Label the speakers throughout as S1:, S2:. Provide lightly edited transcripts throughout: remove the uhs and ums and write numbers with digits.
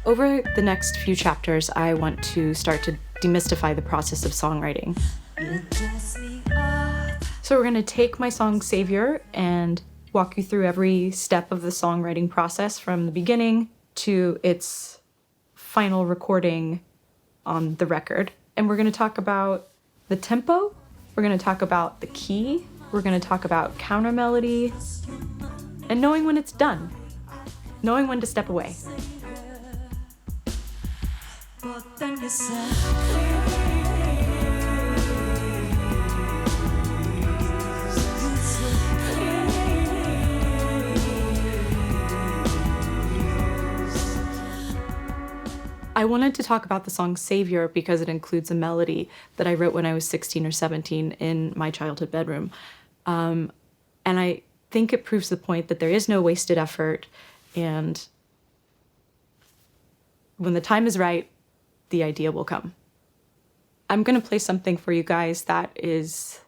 S1: Over the next few chapters, I want to start to demystify the process of songwriting. So we're going to take my song Savior and walk you through every step of the songwriting process from the beginning to its final recording on the record. And we're going to talk about the tempo, we're going to talk about the key, we're going to talk about counter melody, and knowing when it's done, knowing when to step away. I wanted to talk about the song Savior because it includes a melody that I wrote when I was 16 or 17 in my childhood bedroom. And I think it proves the point that there is no wasted effort, and when the time is right, the idea will come. I'm going to play something for you guys that is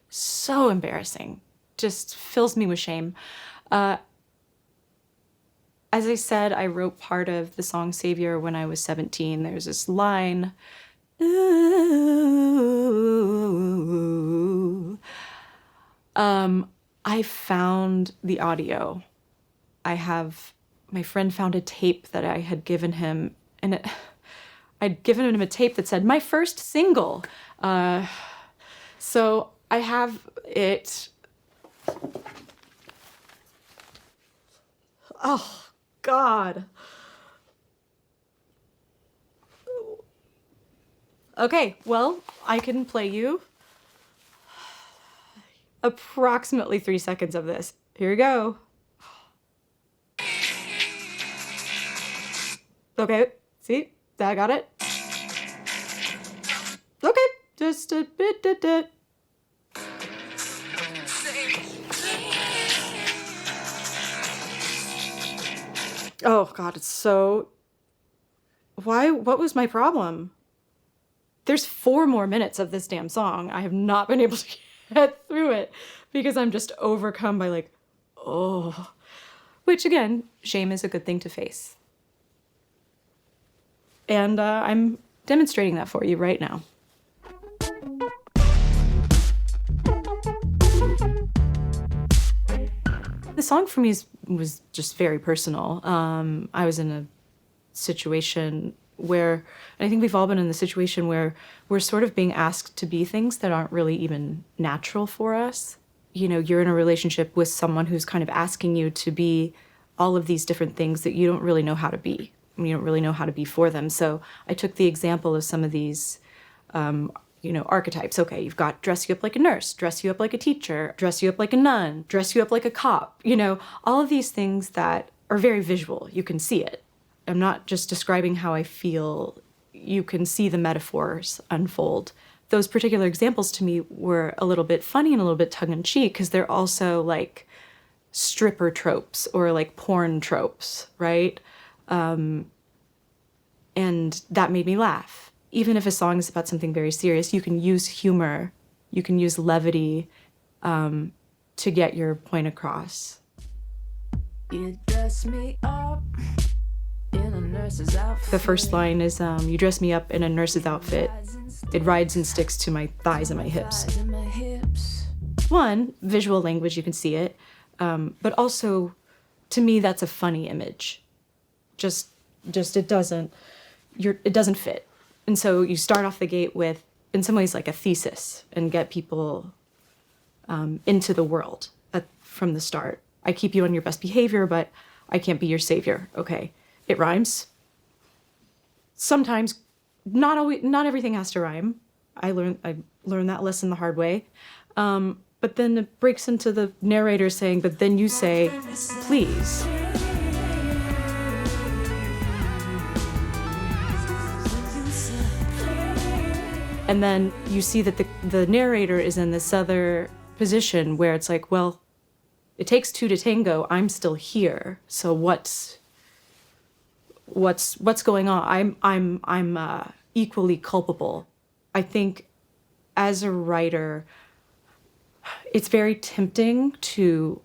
S1: so embarrassing, just fills me with shame. As I said, I wrote part of the song Savior when I was 17. There's this line, ooh. I found the audio. My friend found a tape that I had given him, and I'd given him a tape that said, my first single. So I have it. Oh, God. Okay, well, I can play you approximately 3 seconds of this. Here we go. Okay, see? I got it. Okay, just a bit. Oh, God, it's so... What was my problem? There's 4 more minutes of this damn song. I have not been able to get through it because I'm just overcome by like, oh. Which, again, shame is a good thing to face. And I'm demonstrating that for you right now. The song for me was just very personal. I was in a situation where, and I think we've all been in the situation where we're sort of being asked to be things that aren't really even natural for us. You know, you're in a relationship with someone who's kind of asking you to be all of these different things that you don't really know how to be. You don't really know how to be for them. So I took the example of some of these, archetypes. Okay, you've got dress you up like a nurse, dress you up like a teacher, dress you up like a nun, dress you up like a cop. All of these things that are very visual. You can see it. I'm not just describing how I feel. You can see the metaphors unfold. Those particular examples to me were a little bit funny and a little bit tongue-in-cheek because they're also like stripper tropes or like porn tropes, right? And that made me laugh. Even if a song is about something very serious, you can use humor, you can use levity to get your point across. You dress me up in a nurse's outfit. The first line is, you dress me up in a nurse's outfit. It rides and sticks to my thighs and my hips. One, visual language, you can see it. But also, to me, that's a funny image. Just it doesn't fit. And so you start off the gate with, in some ways, like a thesis and get people into the world from the start. I keep you on your best behavior, but I can't be your savior. Okay, it rhymes. Sometimes, not everything has to rhyme. I learned that lesson the hard way. But then it breaks into the narrator saying, but then you say, please. And then you see that the narrator is in this other position where it's like, well, it takes 2 to tango. I'm still here. So what's going on? I'm equally culpable. I think as a writer, it's very tempting to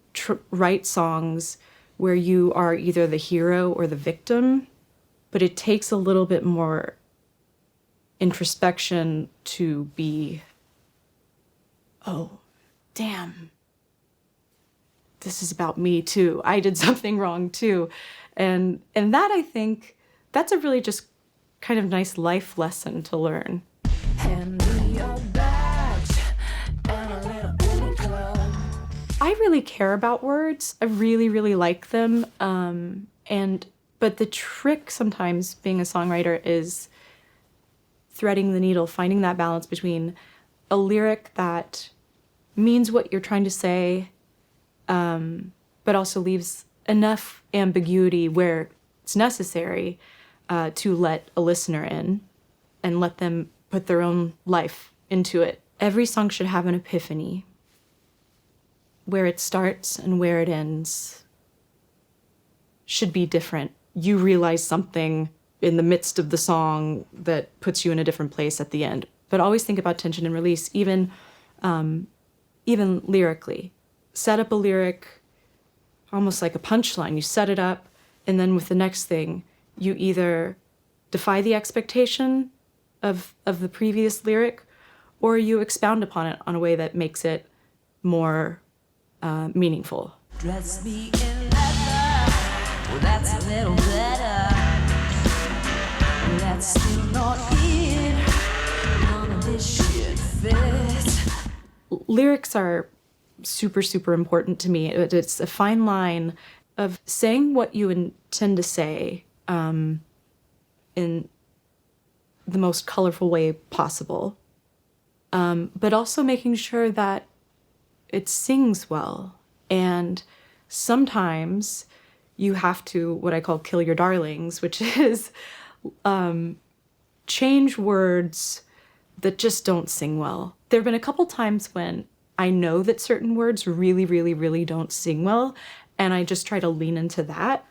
S1: write songs where you are either the hero or the victim. but it takes a little bit more introspection to be, oh, damn, this is about me too. I did something wrong too. And that, I think, that's a really just kind of nice life lesson to learn. I really care about words. I really, really like them. But the trick sometimes being a songwriter is threading the needle, finding that balance between a lyric that means what you're trying to say, but also leaves enough ambiguity where it's necessary to let a listener in and let them put their own life into it. Every song should have an epiphany. Where it starts and where it ends should be different. You realize something in the midst of the song that puts you in a different place at the end. But always think about tension and release, even lyrically. Set up a lyric almost like a punchline. You set it up, and then with the next thing, you either defy the expectation of the previous lyric, or you expound upon it in a way that makes it more meaningful.
S2: Dress me in leather, well, that's a little better. That's still not it. None of this shit fits.
S1: Lyrics are super, super important to me. It's a fine line of saying what you intend to say in the most colorful way possible, but also making sure that it sings well. And sometimes you have to, what I call, kill your darlings, which is change words that just don't sing well. There have been a couple times when I know that certain words really, really, really don't sing well, and I just try to lean into that.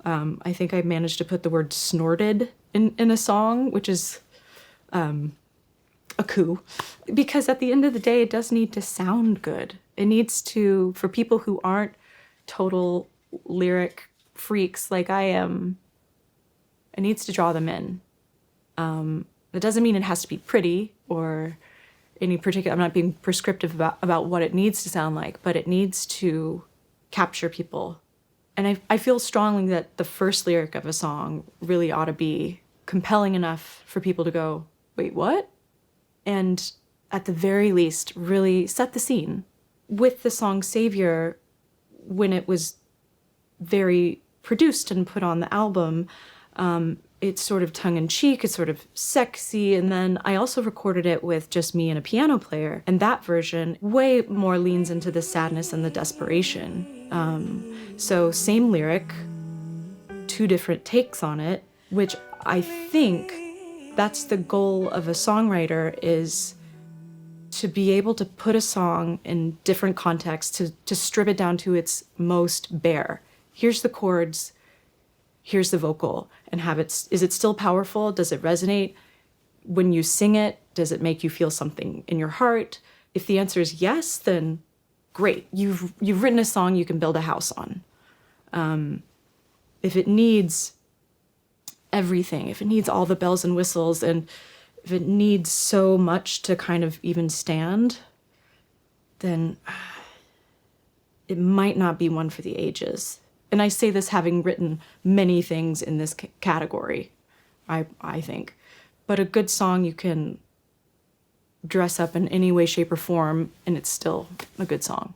S1: I think I managed to put the word snorted in a song, which is a coup, because at the end of the day, it does need to sound good. It needs to, for people who aren't total lyric freaks like I am, it needs to draw them in. It doesn't mean it has to be pretty or any particular, I'm not being prescriptive about what it needs to sound like, but it needs to capture people. And I feel strongly that the first lyric of a song really ought to be compelling enough for people to go, wait, what? And at the very least, really set the scene. With the song Savior, when it was very produced and put on the album, it's sort of tongue-in-cheek, it's sort of sexy, and then I also recorded it with just me and a piano player, and that version way more leans into the sadness and the desperation. So same lyric, two different takes on it, which I think that's the goal of a songwriter, is to be able to put a song in different contexts, to strip it down to its most bare. Here's the chords, here's the vocal, and have it, is it still powerful? Does it resonate? When you sing it, does it make you feel something in your heart? If the answer is yes, then great. You've written a song you can build a house on. If it needs everything, if it needs all the bells and whistles, and if it needs so much to kind of even stand, then it might not be one for the ages. And I say this having written many things in this category, I think. But a good song you can dress up in any way, shape, or form, and it's still a good song.